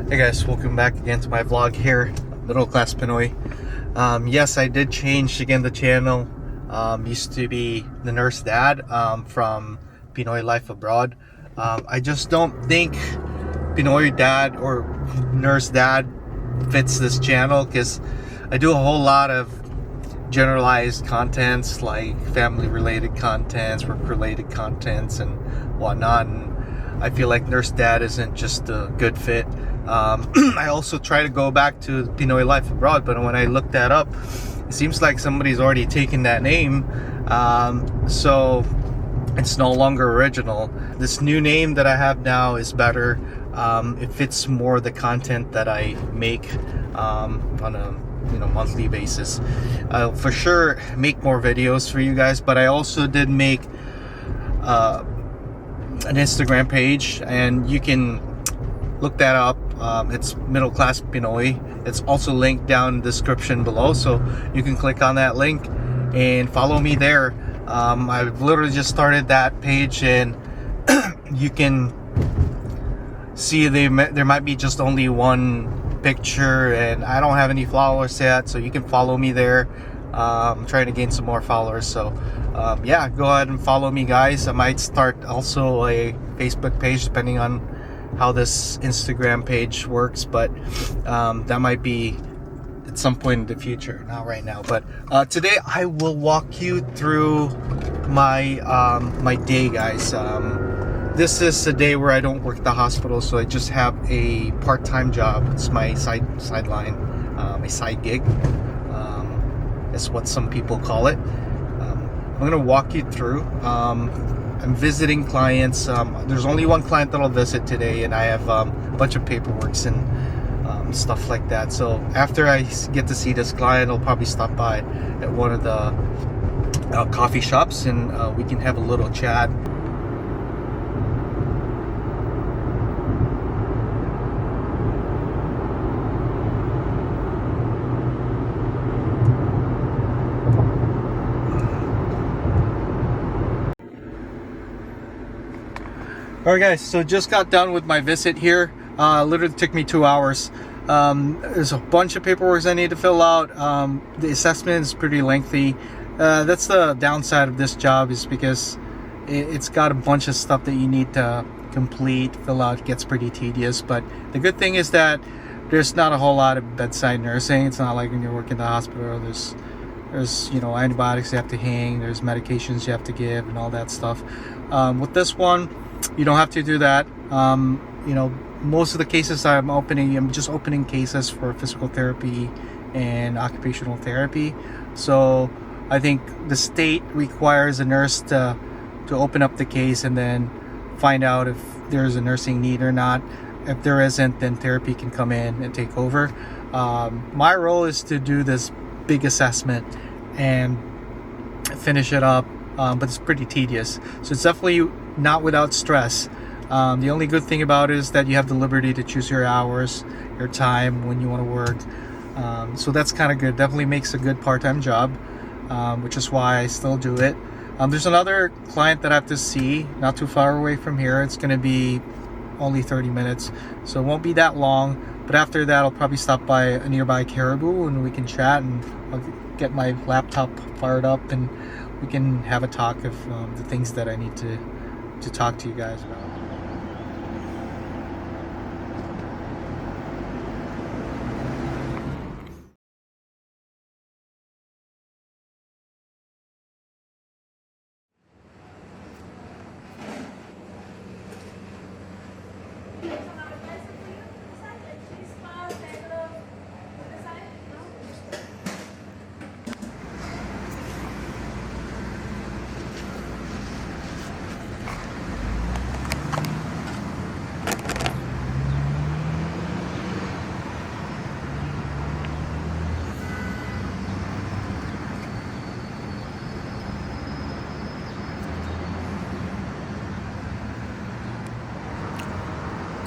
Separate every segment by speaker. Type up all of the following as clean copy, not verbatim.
Speaker 1: Hey guys, welcome back again to my vlog here, Middle Class Pinoy. Yes, I did change again the channel. Used to be the Nurse Dad from Pinoy Life Abroad. I just don't think Pinoy Dad or Nurse Dad fits this channel because I do a whole lot of generalized contents like family related contents, work related contents and whatnot, and I feel like Nurse Dad isn't just a good fit. I also try to go back to Pinoy Life Abroad, but when I looked that up, it seems like somebody's already taken that name, so it's no longer original. This new name that I have now is better. It fits more the content that I make on a monthly basis. I'll for sure make more videos for you guys, but I also did make an Instagram page, and you can look that up. It's Middle Class Pinoy. It's also linked down in the description below, so you can click on that link and follow me there. I've literally just started that page, and you can see there might be just only one picture, and I don't have any followers yet, so you can follow me there. I'm trying to gain some more followers, so yeah, go ahead and follow me, guys. I might start also a Facebook page depending on how this Instagram page works, but that might be at some point in the future, not right now. But today I will walk you through my my day, guys. This is a day where I don't work at the hospital, so I just have a part-time job. It's my sideline, my side gig. That's what some people call it. I'm gonna walk you through. I'm visiting clients. There's only one client that I'll visit today, and I have a bunch of paperwork and stuff like that. So after I get to see this client, I'll probably stop by at one of the coffee shops, and we can have a little chat. Alright guys, so just got done with my visit here. Literally took me 2 hours. There's a bunch of paperwork I need to fill out. The assessment is pretty lengthy. That's the downside of this job, is because it's got a bunch of stuff that you need to complete, fill out. It gets pretty tedious, but the good thing is that there's not a whole lot of bedside nursing. It's not like when you're working in the hospital. There's antibiotics you have to hang, there's medications you have to give and all that stuff. With this one, you don't have to do that. Most of the cases I'm just opening cases for physical therapy and occupational therapy. So I think the state requires a nurse to open up the case and then find out if there's a nursing need or not. If there isn't, then therapy can come in and take over. My role is to do this big assessment and finish it up, but it's pretty tedious. So it's definitely not without stress. The only good thing about it is that you have the liberty to choose your hours, your time when you want to work. So that's kind of good. Definitely makes a good part-time job, which is why I still do it. There's another client that I have to see not too far away from here. It's going to be only 30 minutes, so it won't be that long. But after that, I'll probably stop by a nearby Caribou and we can chat, and I'll get my laptop fired up and we can have a talk of the things that I need to talk to you guys about.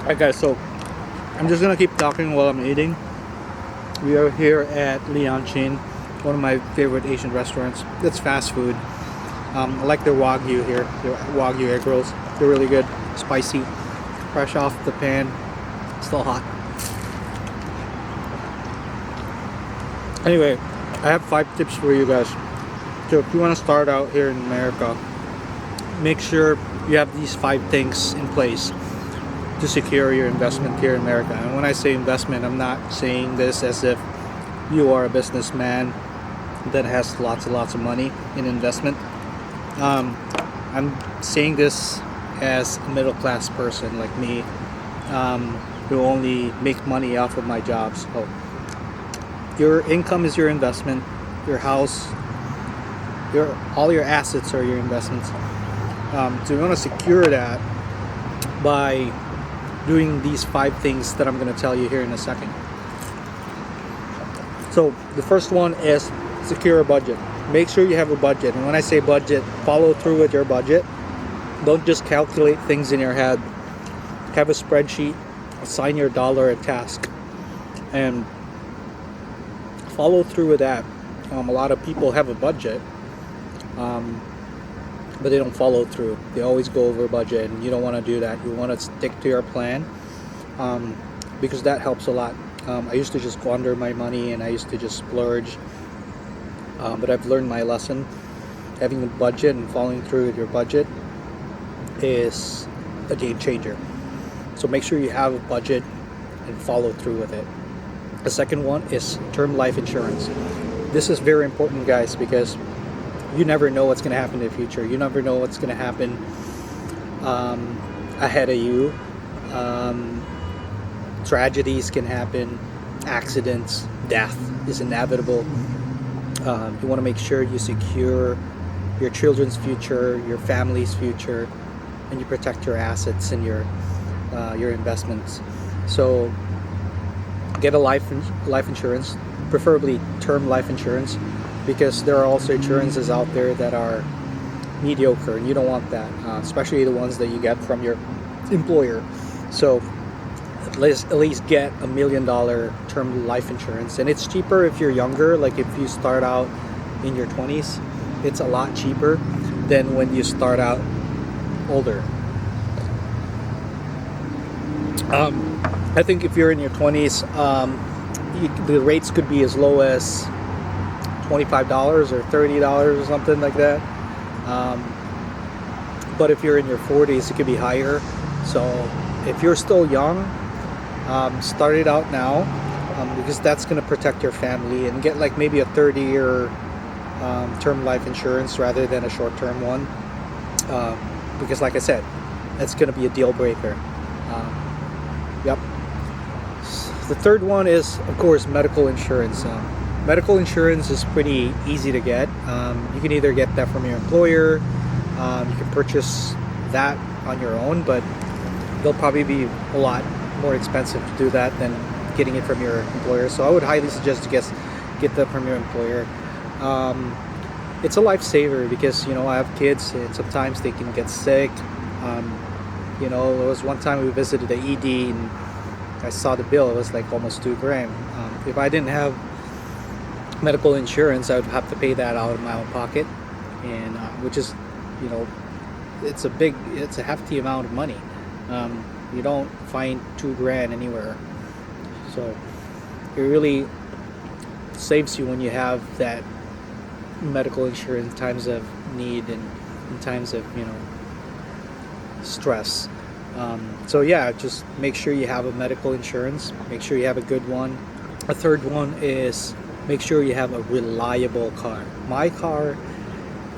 Speaker 1: Alright guys, so I'm just gonna keep talking while I'm eating. We are here at Lianchin, one of my favorite Asian restaurants. It's fast food. I like their Wagyu here, their Wagyu egg rolls. They're really good, spicy, fresh off the pan, still hot. Anyway, I have 5 tips for you guys. So if you want to start out here in America, make sure you have these 5 things in place to secure your investment here in America. And when I say investment, I'm not saying this as if you are a businessman that has lots and lots of money in investment. I'm saying this as a middle class person like me, who only make money off of my jobs. So your income is your investment. Your house, all your assets are your investments. So you want to secure that by doing these 5 things that I'm going to tell you here in a second. So the first one is secure a budget. Make sure you have a budget. And when I say budget, follow through with your budget. Don't just calculate things in your head. Have a spreadsheet. Assign your dollar a task. And follow through with that. A lot of people have a budget, but they don't follow through. They always go over budget, and you don't want to do that. You want to stick to your plan, because that helps a lot. I used to just squander my money, and I used to just splurge, but I've learned my lesson. Having a budget and following through with your budget is a game changer. So make sure you have a budget and follow through with it. The second one is term life insurance. This is very important, guys, because you never know what's going to happen in the future. You never know what's going to happen ahead of you. Tragedies can happen, accidents, death is inevitable. You want to make sure you secure your children's future, your family's future, and you protect your assets and your investments. So get a life insurance, preferably term life insurance, because there are also insurances out there that are mediocre, and you don't want that, especially the ones that you get from your employer. So at least get $1 million term life insurance, and it's cheaper if you're younger. Like if you start out in your 20s, it's a lot cheaper than when you start out older. I think if you're in your 20s, the rates could be as low as $25 or $30 or something like that. But if you're in your 40s, it could be higher. So if you're still young, start it out now, because that's going to protect your family, and get like maybe a 30-year term life insurance rather than a short-term one, because like I said, that's going to be a deal breaker. Yep. The third one is, of course, medical insurance. Medical insurance is pretty easy to get. You can either get that from your employer, you can purchase that on your own, but they'll probably be a lot more expensive to do that than getting it from your employer. So I would highly suggest to get that from your employer. It's a lifesaver because, I have kids, and sometimes they can get sick. There was one time we visited the ED, and I saw the bill. It was like almost $2,000. If I didn't have medical insurance, I would have to pay that out of my own pocket, and which is, it's a hefty amount of money. You don't find $2,000 anywhere, so it really saves you when you have that medical insurance in times of need and in times of stress. So yeah, just make sure you have a medical insurance. Make sure you have a good one. A third one is make sure you have a reliable car. My car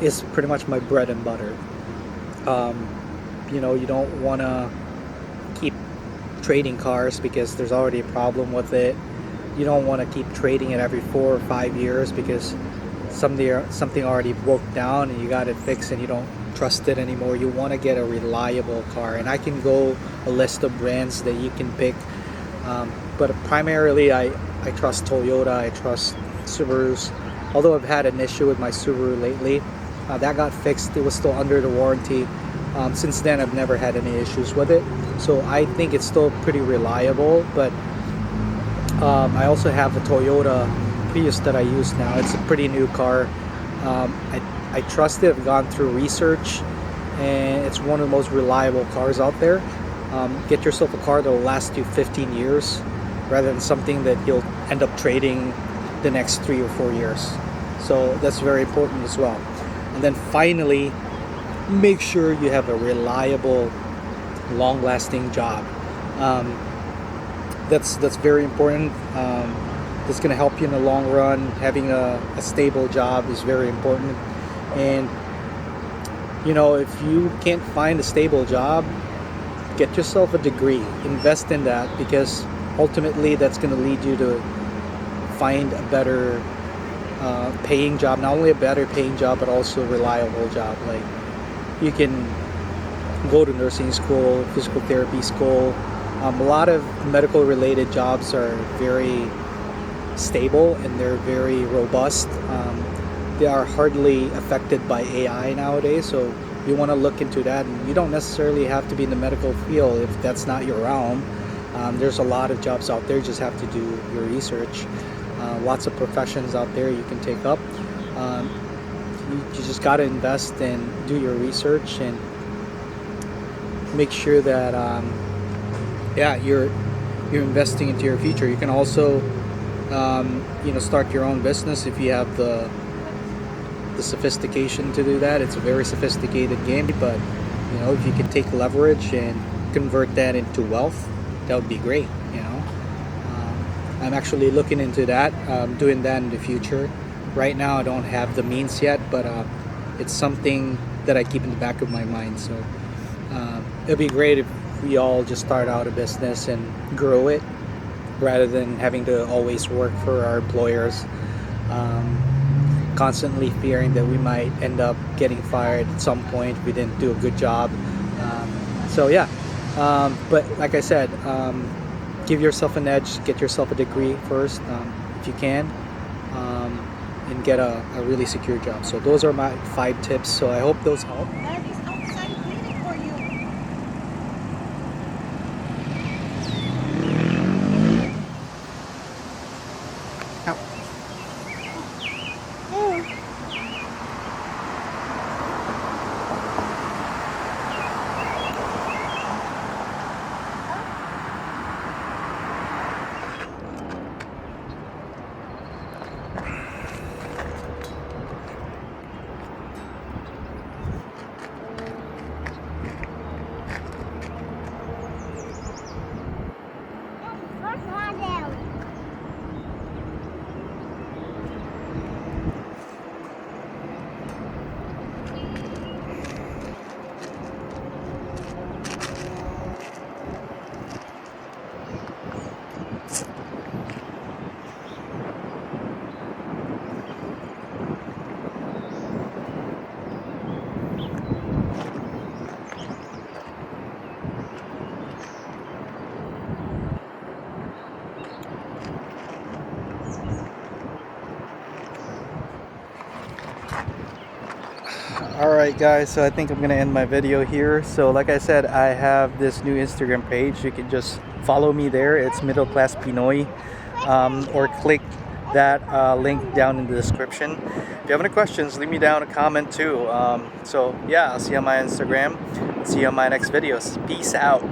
Speaker 1: is pretty much my bread and butter. You don't want to keep trading cars because there's already a problem with it. You don't want to keep trading it every 4 or 5 years because something already broke down and you got it fixed and you don't trust it anymore. You want to get a reliable car, and I can go a list of brands that you can pick, but primarily I trust Toyota, I trust Subarus, although I've had an issue with my Subaru lately. That got fixed. It was still under the warranty. Since then I've never had any issues with it, so I think it's still pretty reliable. But I also have a Toyota Prius that I use now. It's a pretty new car. I trust it. I've gone through research, and it's one of the most reliable cars out there. Get yourself a car that will last you 15 years rather than something that you'll end up trading
Speaker 2: the next 3 or 4 years. So that's very important as well. And then finally, make sure you have a reliable, long-lasting job. That's very important. That's going to help you in the long run. Having a stable job is very important. And if you can't find a stable job, get yourself a degree. Invest in that, because ultimately that's going to lead you to find a better paying job. Not only a better paying job, but also a reliable job. Like, you can go to nursing school, physical therapy school. A lot of medical related jobs are very stable and they're very robust. They are hardly affected by AI nowadays, so you want to look into that. And you don't necessarily have to be in the medical field if that's not your realm. There's a lot of jobs out there. You just have to do your research. Lots of professions out there you can take up. You just got to invest and do your research and make sure that you're investing into your future. You can also start your own business if you have the sophistication to do that. It's a very sophisticated game, but if you can take leverage and convert that into wealth, that would be great. I'm actually looking into that, doing that in the future. Right now I don't have the means yet, but it's something that I keep in the back of my mind. So it'd be great if we all just start out a business and grow it, rather than having to always work for our employers, constantly fearing that we might end up getting fired at some point if we didn't do a good job. But like I said, give yourself an edge, get yourself a degree first, if you can, and get a really secure job. So those are my 5 tips. So I hope those help.
Speaker 3: That is outside waiting for you.
Speaker 2: Alright guys, so I think I'm gonna end my video here. So like I said, I have this new Instagram page. You can just follow me there. It's Middle Class Pinoy, or click that link down in the description. If you have any questions, leave me down a comment too. So yeah, I'll see you on my Instagram. See you on my next videos. Peace out.